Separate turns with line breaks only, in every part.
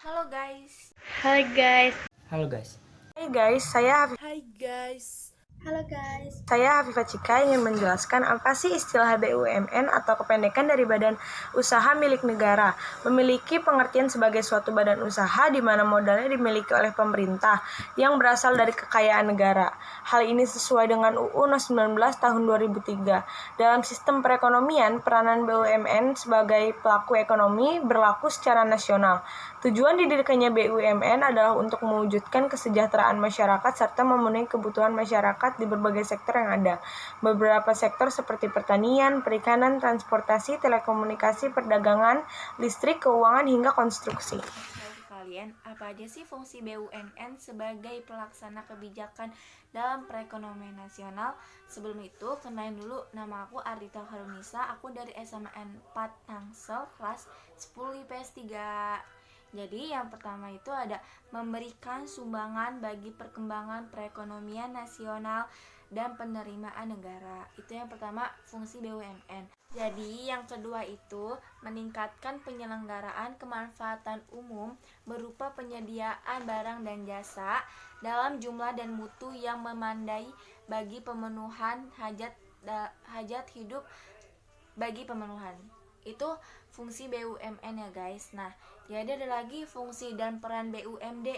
Halo guys.
Hai guys.
Halo guys.
Hai guys,
Hai guys.
Halo guys.
Saya Hafifah Cika ingin menjelaskan apa sih istilah BUMN atau kependekan dari Badan Usaha Milik Negara. Memiliki pengertian sebagai suatu badan usaha di mana modalnya dimiliki oleh pemerintah yang berasal dari kekayaan negara. Hal ini sesuai dengan UU No. 19 Tahun 2003. Dalam sistem perekonomian, peranan BUMN sebagai pelaku ekonomi berlaku secara nasional. Tujuan didirikannya BUMN adalah untuk mewujudkan kesejahteraan masyarakat serta memenuhi kebutuhan masyarakat di berbagai sektor yang ada. Beberapa sektor seperti pertanian, perikanan, transportasi, telekomunikasi, perdagangan, listrik, keuangan, hingga konstruksi.
Kalian, apa aja sih fungsi BUMN sebagai pelaksana kebijakan dalam perekonomian nasional? Sebelum itu, kenalin dulu, nama aku Ardita Harunisa, aku dari SMN 4 Tangsel, kelas 10 IPS 3. Jadi yang pertama itu ada memberikan sumbangan bagi perkembangan perekonomian nasional dan penerimaan negara. Itu yang pertama, fungsi BUMN. Jadi yang kedua itu meningkatkan penyelenggaraan kemanfaatan umum berupa penyediaan barang dan jasa dalam jumlah dan mutu yang memandai bagi pemenuhan hajat hidup bagi pemenuhan. Itu fungsi BUMN ya guys. Nah, jadi ada lagi fungsi dan peran BUMD.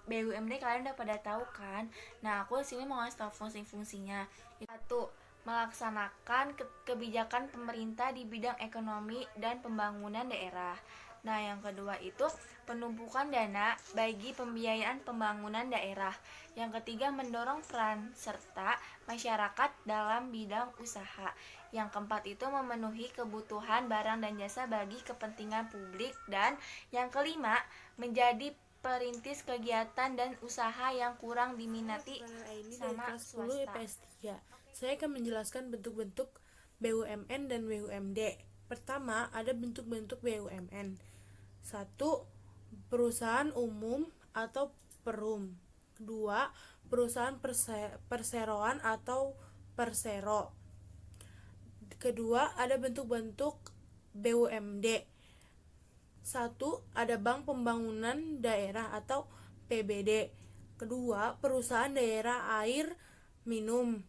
BUMD kalian udah pada tahu kan? Nah, aku di sini mau ngasih tahu fungsi-fungsinya. Satu, melaksanakan kebijakan pemerintah di bidang ekonomi dan pembangunan daerah. Nah, yang kedua itu penumpukan dana bagi pembiayaan pembangunan daerah. Yang ketiga, mendorong peran serta masyarakat dalam bidang usaha. Yang keempat itu memenuhi kebutuhan barang dan jasa bagi kepentingan publik. Dan yang kelima, menjadi perintis kegiatan dan usaha yang kurang diminati sama swasta.
IPS 3. Saya akan menjelaskan bentuk-bentuk BUMN dan BUMD. Pertama, ada bentuk-bentuk BUMN. 1. Perusahaan umum atau perum. 2. Perusahaan perseroan atau persero. Kedua, ada bentuk-bentuk BUMD. 1. Ada Bank Pembangunan Daerah atau PBD. Kedua, Perusahaan Daerah Air Minum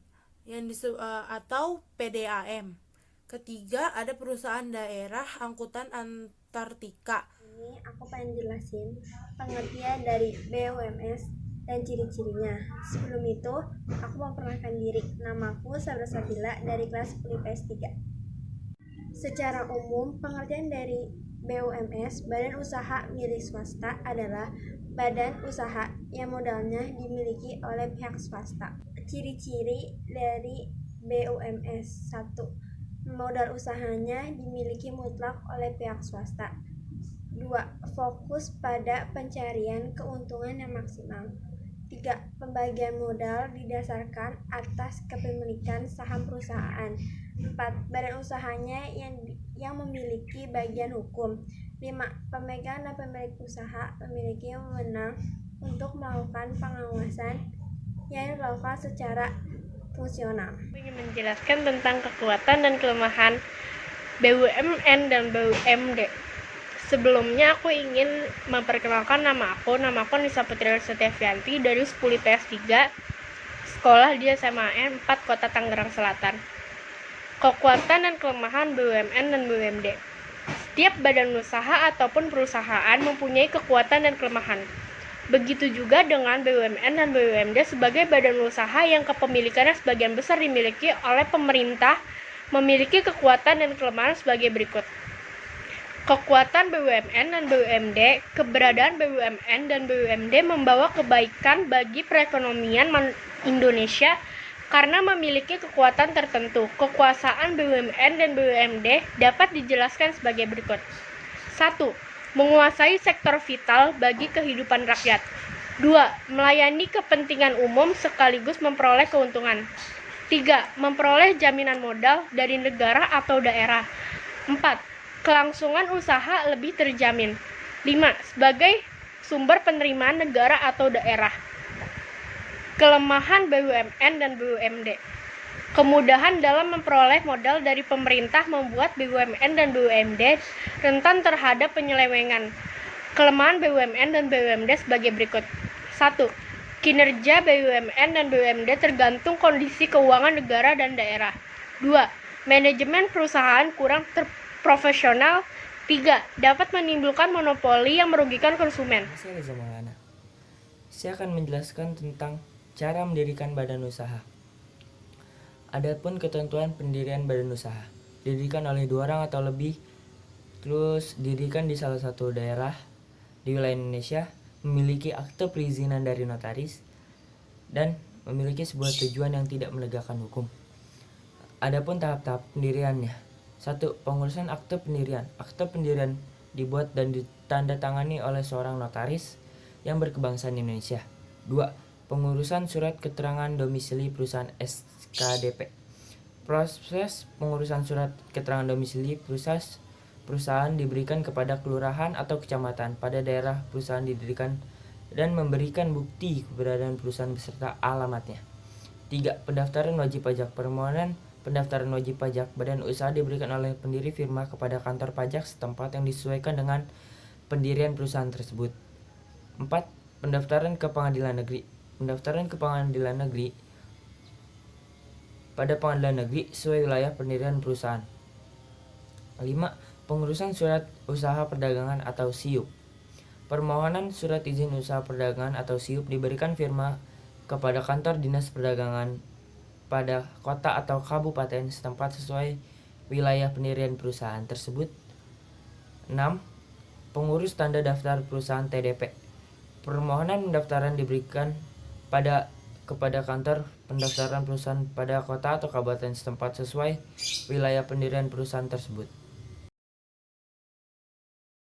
atau PDAM. Ketiga, ada Perusahaan Daerah Angkutan Antartika.
Ini aku pengen jelasin pengertian dari BUMS dan ciri-cirinya. Sebelum itu, aku memperkenalkan diri. Namaku Sabra Sabila dari kelas 10 IPS 3. Secara umum, pengertian dari BUMS, Badan Usaha Milik Swasta, adalah badan usaha yang modalnya dimiliki oleh pihak swasta. Ciri-ciri dari BUMS: 1. Modal usahanya dimiliki mutlak oleh pihak swasta. 2. Fokus pada pencarian keuntungan yang maksimal. 3. Pembagian modal didasarkan atas kepemilikan saham perusahaan. 4. Badan usahanya yang memiliki bagian hukum. 5. Pemegang dan pemilik usaha memiliki wewenang untuk melakukan pengawasan yang dilakukan secara fungsional.
Saya ingin menjelaskan tentang kekuatan dan kelemahan BUMN dan BUMD. Sebelumnya aku ingin memperkenalkan nama aku Nisa Putri Setiavianti dari 10 IPS 3, sekolah di SMAN 4 Kota Tangerang Selatan. Kekuatan dan kelemahan BUMN dan BUMD. Setiap badan usaha ataupun perusahaan mempunyai kekuatan dan kelemahan. Begitu juga dengan BUMN dan BUMD sebagai badan usaha yang kepemilikannya sebagian besar dimiliki oleh pemerintah, memiliki kekuatan dan kelemahan sebagai berikut. Kekuatan BUMN dan BUMD. Keberadaan BUMN dan BUMD membawa kebaikan bagi perekonomian Indonesia karena memiliki kekuatan tertentu. Kekuasaan BUMN dan BUMD dapat dijelaskan sebagai berikut. 1. Menguasai sektor vital bagi kehidupan rakyat. 2. Melayani kepentingan umum sekaligus memperoleh keuntungan. 3. Memperoleh jaminan modal dari negara atau daerah. 4. Kelangsungan usaha lebih terjamin. 5. Sebagai sumber penerimaan negara atau daerah. Kelemahan BUMN dan BUMD. Kemudahan dalam memperoleh modal dari pemerintah membuat BUMN dan BUMD rentan terhadap penyelewengan. Kelemahan BUMN dan BUMD sebagai berikut. 1. Kinerja BUMN dan BUMD tergantung kondisi keuangan negara dan daerah. 2. Manajemen perusahaan kurang profesional. 3. Dapat menimbulkan monopoli yang merugikan konsumen.
Saya Reza Maulana. Saya akan menjelaskan tentang cara mendirikan badan usaha. Adapun ketentuan pendirian badan usaha, didirikan oleh 2 orang atau lebih, terus didirikan di salah satu daerah di wilayah Indonesia, memiliki akte perizinan dari notaris, dan memiliki sebuah tujuan yang tidak menegakkan hukum. Adapun tahap-tahap pendiriannya. 1. Pengurusan akte pendirian. Akte pendirian dibuat dan ditandatangani oleh seorang notaris yang berkebangsaan Indonesia. 2. Pengurusan surat keterangan domisili perusahaan SKDP. Proses pengurusan surat keterangan domisili perusahaan diberikan kepada kelurahan atau kecamatan pada daerah perusahaan didirikan dan memberikan bukti keberadaan perusahaan beserta alamatnya. 3. Pendaftaran wajib pajak. Permohonan pendaftaran wajib pajak badan usaha diberikan oleh pendiri firma kepada kantor pajak setempat yang disesuaikan dengan pendirian perusahaan tersebut. 4. Pendaftaran ke pengadilan negeri. Pendaftaran ke pengadilan negeri pada pengadilan negeri sesuai wilayah pendirian perusahaan. 5. Pengurusan surat usaha perdagangan atau SIUP. Permohonan surat izin usaha perdagangan atau SIUP diberikan firma kepada kantor dinas perdagangan pada kota atau kabupaten setempat sesuai wilayah pendirian perusahaan tersebut. 6. Pengurus tanda daftar perusahaan TDP. Permohonan pendaftaran diberikan kepada kantor pendaftaran perusahaan pada kota atau kabupaten setempat sesuai wilayah pendirian perusahaan tersebut.